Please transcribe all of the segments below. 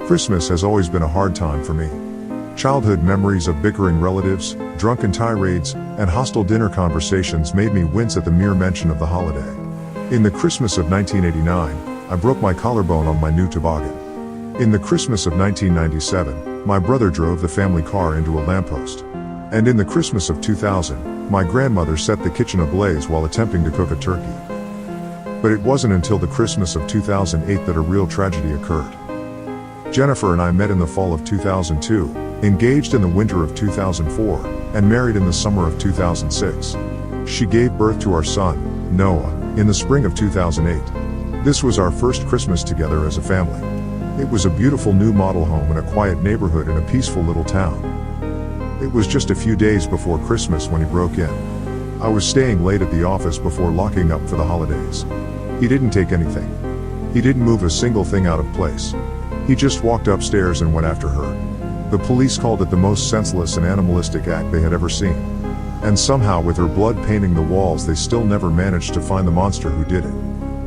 Christmas has always been a hard time for me. Childhood memories of bickering relatives, drunken tirades, and hostile dinner conversations made me wince at the mere mention of the holiday. In the Christmas of 1989, I broke my collarbone on my new toboggan. In the Christmas of 1997, my brother drove the family car into a lamppost. And in the Christmas of 2000, my grandmother set the kitchen ablaze while attempting to cook a turkey. But it wasn't until the Christmas of 2008 that a real tragedy occurred. Jennifer and I met in the fall of 2002, engaged in the winter of 2004, and married in the summer of 2006. She gave birth to our son, Noah, in the spring of 2008. This was our first Christmas together as a family. It was a beautiful new model home in a quiet neighborhood in a peaceful little town. It was just a few days before Christmas when he broke in. I was staying late at the office before locking up for the holidays. He didn't take anything. He didn't move a single thing out of place. He just walked upstairs and went after her. The police called it the most senseless and animalistic act they had ever seen. And somehow, with her blood painting the walls, they still never managed to find the monster who did it.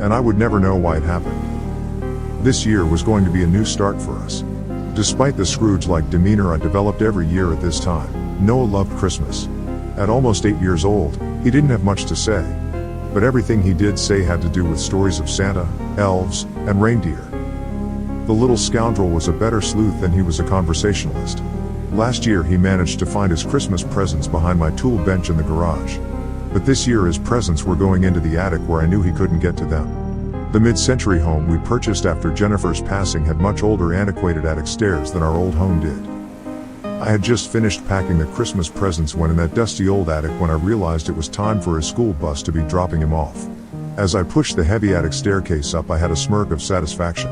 And I would never know why it happened. This year was going to be a new start for us. Despite the Scrooge-like demeanor I developed every year at this time, Noah loved Christmas. At almost 8 years old, he didn't have much to say. But everything he did say had to do with stories of Santa, elves, and reindeer. The little scoundrel was a better sleuth than he was a conversationalist. Last year he managed to find his Christmas presents behind my tool bench in the garage. But this year his presents were going into the attic where I knew he couldn't get to them. The mid-century home we purchased after Jennifer's passing had much older, antiquated attic stairs than our old home did. I had just finished packing the Christmas presents when in that dusty old attic when I realized it was time for his school bus to be dropping him off. As I pushed the heavy attic staircase up, I had a smirk of satisfaction.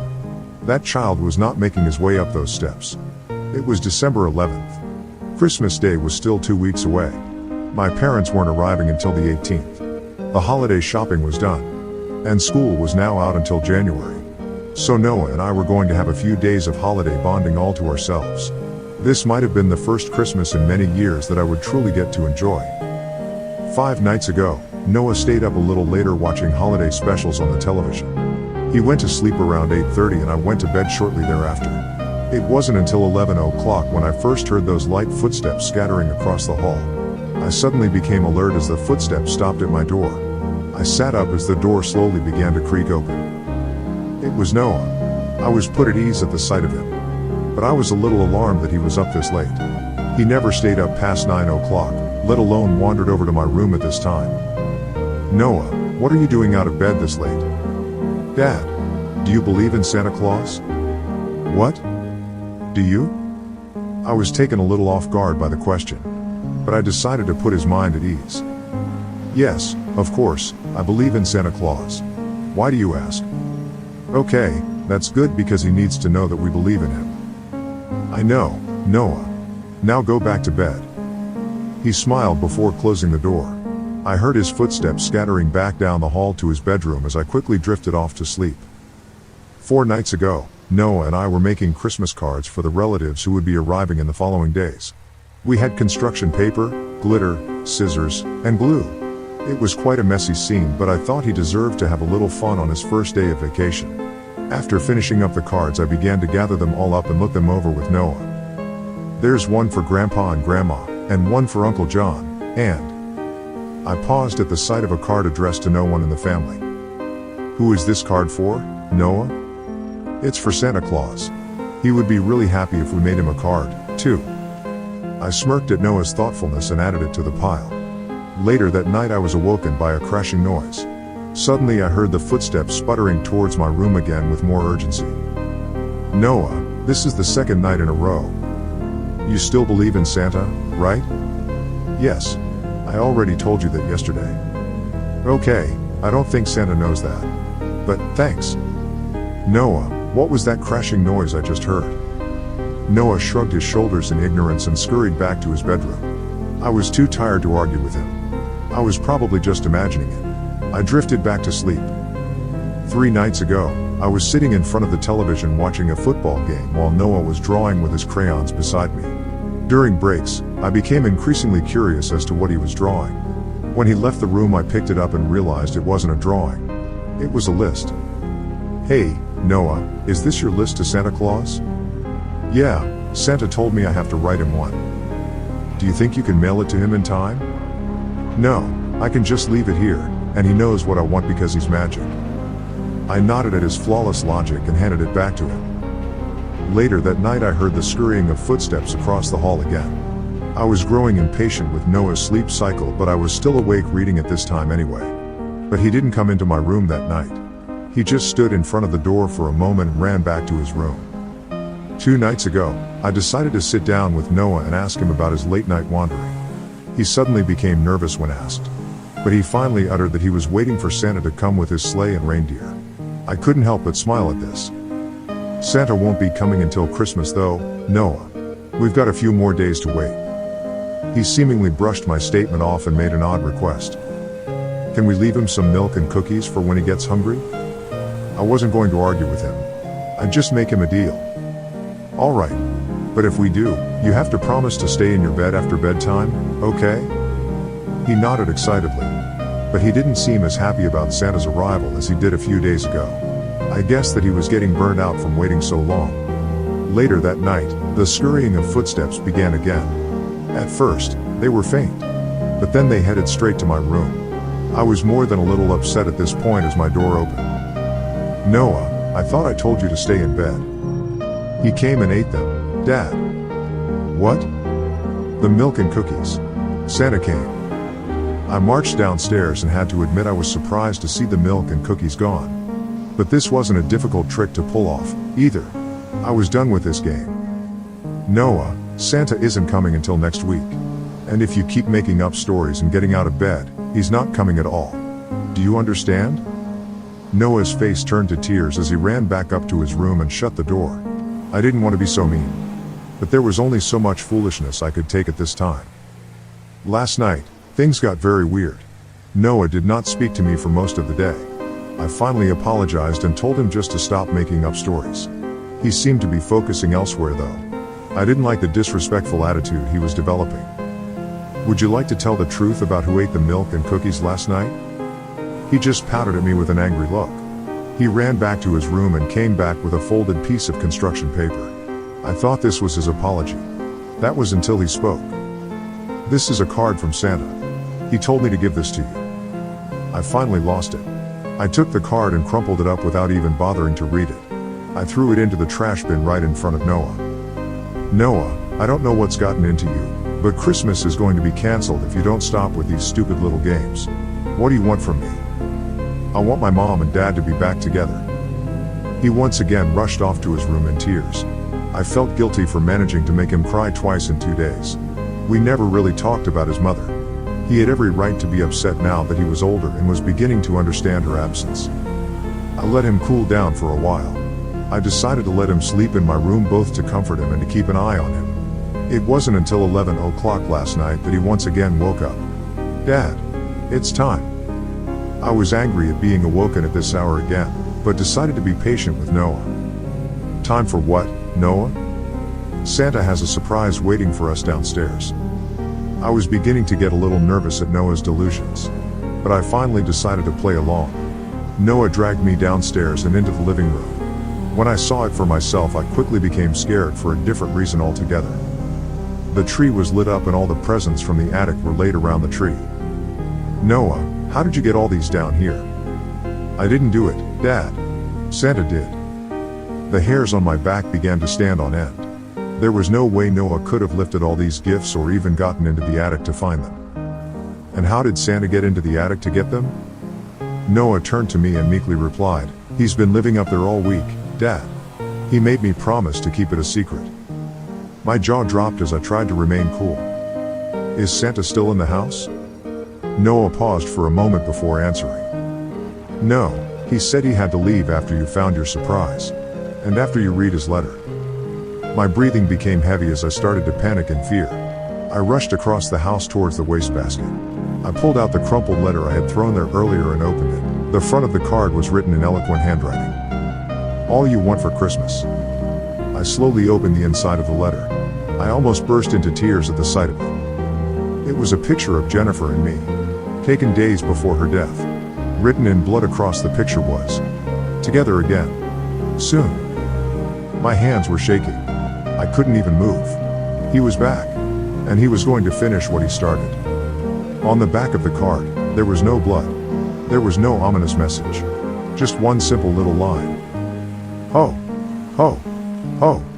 That child was not making his way up those steps. It was December 11th. Christmas Day was still 2 weeks away. My parents weren't arriving until the 18th. The holiday shopping was done. And school was now out until January. So Noah and I were going to have a few days of holiday bonding all to ourselves. This might have been the first Christmas in many years that I would truly get to enjoy. 5 nights ago, Noah stayed up a little later watching holiday specials on the television. He went to sleep around 8:30 and I went to bed shortly thereafter. It wasn't until 11 o'clock when I first heard those light footsteps scattering across the hall. I suddenly became alert as the footsteps stopped at my door. I sat up as the door slowly began to creak open. It was Noah. I was put at ease at the sight of him. But I was a little alarmed that he was up this late. He never stayed up past 9 o'clock, let alone wandered over to my room at this time. Noah, what are you doing out of bed this late? Dad, do you believe in Santa Claus? What? Do you? I was taken a little off guard by the question, but I decided to put his mind at ease. Yes, of course, I believe in Santa Claus. Why do you ask? Okay, that's good because he needs to know that we believe in him. I know, Noah. Now go back to bed. He smiled before closing the door. I heard his footsteps scattering back down the hall to his bedroom as I quickly drifted off to sleep. 4 nights ago, Noah and I were making Christmas cards for the relatives who would be arriving in the following days. We had construction paper, glitter, scissors, and glue. It was quite a messy scene, but I thought he deserved to have a little fun on his first day of vacation. After finishing up the cards, I began to gather them all up and look them over with Noah. There's one for Grandpa and Grandma, and one for Uncle John, and... I paused at the sight of a card addressed to no one in the family. Who is this card for, Noah? It's for Santa Claus. He would be really happy if we made him a card, too. I smirked at Noah's thoughtfulness and added it to the pile. Later that night I was awoken by a crashing noise. Suddenly I heard the footsteps sputtering towards my room again with more urgency. Noah, this is the second night in a row. You still believe in Santa, right? Yes. I already told you that yesterday. Okay, I don't think Santa knows that. But, thanks. Noah, what was that crashing noise I just heard? Noah shrugged his shoulders in ignorance and scurried back to his bedroom. I was too tired to argue with him. I was probably just imagining it. I drifted back to sleep. 3 nights ago, I was sitting in front of the television watching a football game while Noah was drawing with his crayons beside me. During breaks, I became increasingly curious as to what he was drawing. When he left the room, I picked it up and realized it wasn't a drawing. It was a list. Hey, Noah, is this your list to Santa Claus? Yeah, Santa told me I have to write him one. Do you think you can mail it to him in time? No, I can just leave it here, and he knows what I want because he's magic. I nodded at his flawless logic and handed it back to him. Later that night I heard the scurrying of footsteps across the hall again. I was growing impatient with Noah's sleep cycle, but I was still awake reading at this time anyway. But he didn't come into my room that night. He just stood in front of the door for a moment and ran back to his room. 2 nights ago, I decided to sit down with Noah and ask him about his late night wandering. He suddenly became nervous when asked. But he finally uttered that he was waiting for Santa to come with his sleigh and reindeer. I couldn't help but smile at this. Santa won't be coming until Christmas though, Noah. We've got a few more days to wait. He seemingly brushed my statement off and made an odd request. Can we leave him some milk and cookies for when he gets hungry? I wasn't going to argue with him. I'd just make him a deal. All right. But if we do, you have to promise to stay in your bed after bedtime, okay? He nodded excitedly. But he didn't seem as happy about Santa's arrival as he did a few days ago. I guessed that he was getting burned out from waiting so long. Later that night, the scurrying of footsteps began again. At first, they were faint. But then they headed straight to my room. I was more than a little upset at this point as my door opened. Noah, I thought I told you to stay in bed. He came and ate them, Dad. What? The milk and cookies. Santa came. I marched downstairs and had to admit I was surprised to see the milk and cookies gone. But this wasn't a difficult trick to pull off, either. I was done with this game. Noah, Santa isn't coming until next week. And if you keep making up stories and getting out of bed, he's not coming at all. Do you understand? Noah's face turned to tears as he ran back up to his room and shut the door. I didn't want to be so mean. But there was only so much foolishness I could take at this time. Last night, things got very weird. Noah did not speak to me for most of the day. I finally apologized and told him just to stop making up stories. He seemed to be focusing elsewhere though. I didn't like the disrespectful attitude he was developing. Would you like to tell the truth about who ate the milk and cookies last night? He just pouted at me with an angry look. He ran back to his room and came back with a folded piece of construction paper. I thought this was his apology. That was until he spoke. This is a card from Santa. He told me to give this to you. I finally lost it. I took the card and crumpled it up without even bothering to read it. I threw it into the trash bin right in front of Noah. Noah, I don't know what's gotten into you, but Christmas is going to be canceled if you don't stop with these stupid little games. What do you want from me? I want my mom and dad to be back together. He once again rushed off to his room in tears. I felt guilty for managing to make him cry twice in 2 days. We never really talked about his mother. He had every right to be upset now that he was older and was beginning to understand her absence. I let him cool down for a while. I decided to let him sleep in my room both to comfort him and to keep an eye on him. It wasn't until 11 o'clock last night that he once again woke up. Dad, it's time. I was angry at being awoken at this hour again, but decided to be patient with Noah. Time for what, Noah? Santa has a surprise waiting for us downstairs. I was beginning to get a little nervous at Noah's delusions, but I finally decided to play along. Noah dragged me downstairs and into the living room. When I saw it for myself, I quickly became scared for a different reason altogether. The tree was lit up and all the presents from the attic were laid around the tree. Noah, how did you get all these down here? I didn't do it, Dad. Santa did. The hairs on my back began to stand on end. There was no way Noah could have lifted all these gifts or even gotten into the attic to find them. And how did Santa get into the attic to get them? Noah turned to me and meekly replied, he's been living up there all week, Dad. He made me promise to keep it a secret. My jaw dropped as I tried to remain cool. Is Santa still in the house? Noah paused for a moment before answering. No, he said he had to leave after you found your surprise. And after you read his letter. My breathing became heavy as I started to panic in fear. I rushed across the house towards the wastebasket. I pulled out the crumpled letter I had thrown there earlier and opened it. The front of the card was written in eloquent handwriting. All you want for Christmas. I slowly opened the inside of the letter. I almost burst into tears at the sight of it. It was a picture of Jennifer and me, taken days before her death. Written in blood across the picture was, "Together again. Soon." My hands were shaking. I couldn't even move. He was back. And he was going to finish what he started. On the back of the card, there was no blood. There was no ominous message. Just one simple little line. Ho! Ho! Ho!